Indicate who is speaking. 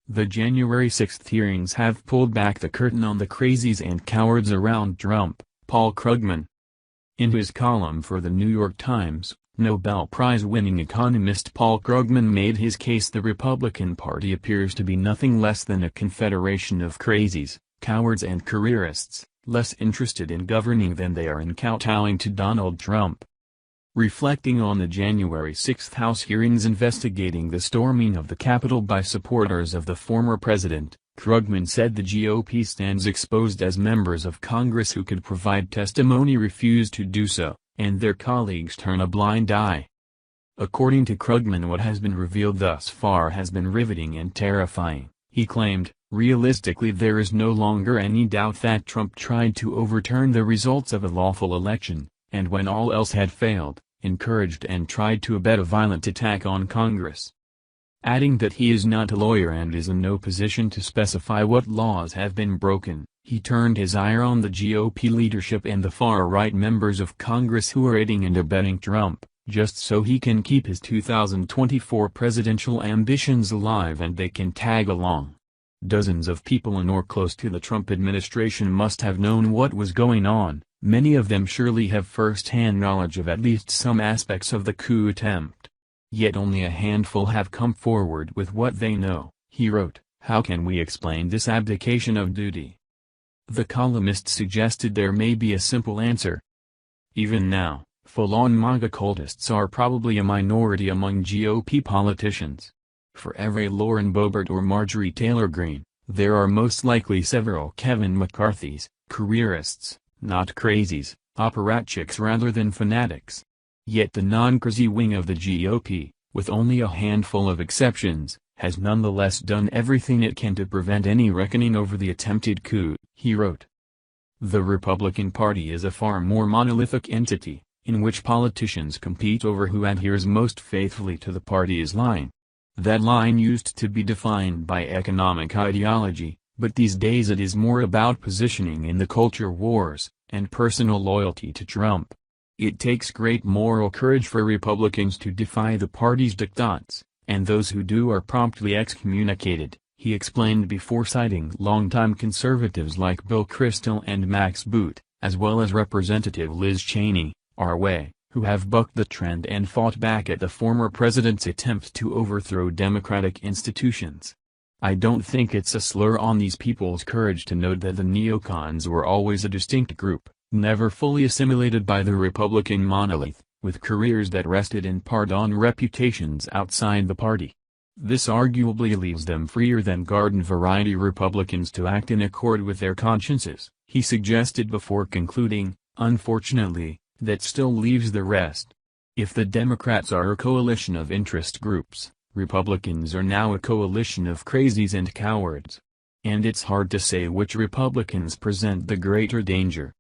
Speaker 1: The January 6 hearings have pulled back the curtain on the crazies and cowards around Trump, Paul Krugman. In his column for the New York Times, Nobel Prize-winning economist Paul Krugman made his case the Republican Party appears to be nothing less than a confederation of crazies, cowards and careerists, less interested in governing than they are in kowtowing to Donald Trump. Reflecting on the January 6 House hearings investigating the storming of the Capitol by supporters of the former president, Krugman said the GOP stands exposed as members of Congress who could provide testimony refuse to do so, and their colleagues turn a blind eye. According to Krugman, what has been revealed thus far has been riveting and terrifying. He claimed, realistically there is no longer any doubt that Trump tried to overturn the results of a lawful election, and when all else had failed, encouraged and tried to abet a violent attack on Congress. Adding that he is not a lawyer and is in no position to specify what laws have been broken, he turned his ire on the GOP leadership and the far-right members of Congress who are aiding and abetting Trump, just so he can keep his 2024 presidential ambitions alive and they can tag along. Dozens of people in or close to the Trump administration must have known what was going on. Many of them surely have first-hand knowledge of at least some aspects of the coup attempt. Yet only a handful have come forward with what they know, he wrote. How can we explain this abdication of duty? The columnist suggested there may be a simple answer. Even now, full-on MAGA cultists are probably a minority among GOP politicians. For every Lauren Boebert or Marjorie Taylor Greene, there are most likely several Kevin McCarthys, careerists, not crazies, apparatchiks rather than fanatics. Yet the non-crazy wing of the GOP, with only a handful of exceptions, has nonetheless done everything it can to prevent any reckoning over the attempted coup, he wrote. The Republican Party is a far more monolithic entity, in which politicians compete over who adheres most faithfully to the party's line. That line used to be defined by economic ideology, but these days it is more about positioning in the culture wars, and personal loyalty to Trump. It takes great moral courage for Republicans to defy the party's diktats, and those who do are promptly excommunicated, he explained before citing longtime conservatives like Bill Kristol and Max Boot, as well as Representative Liz Cheney, our way, who have bucked the trend and fought back at the former president's attempt to overthrow democratic institutions. I don't think it's a slur on these people's courage to note that the neocons were always a distinct group, never fully assimilated by the Republican monolith, with careers that rested in part on reputations outside the party. This arguably leaves them freer than garden-variety Republicans to act in accord with their consciences, he suggested before concluding, unfortunately, that still leaves the rest. If the Democrats are a coalition of interest groups, Republicans are now a coalition of crazies and cowards. And it's hard to say which Republicans present the greater danger.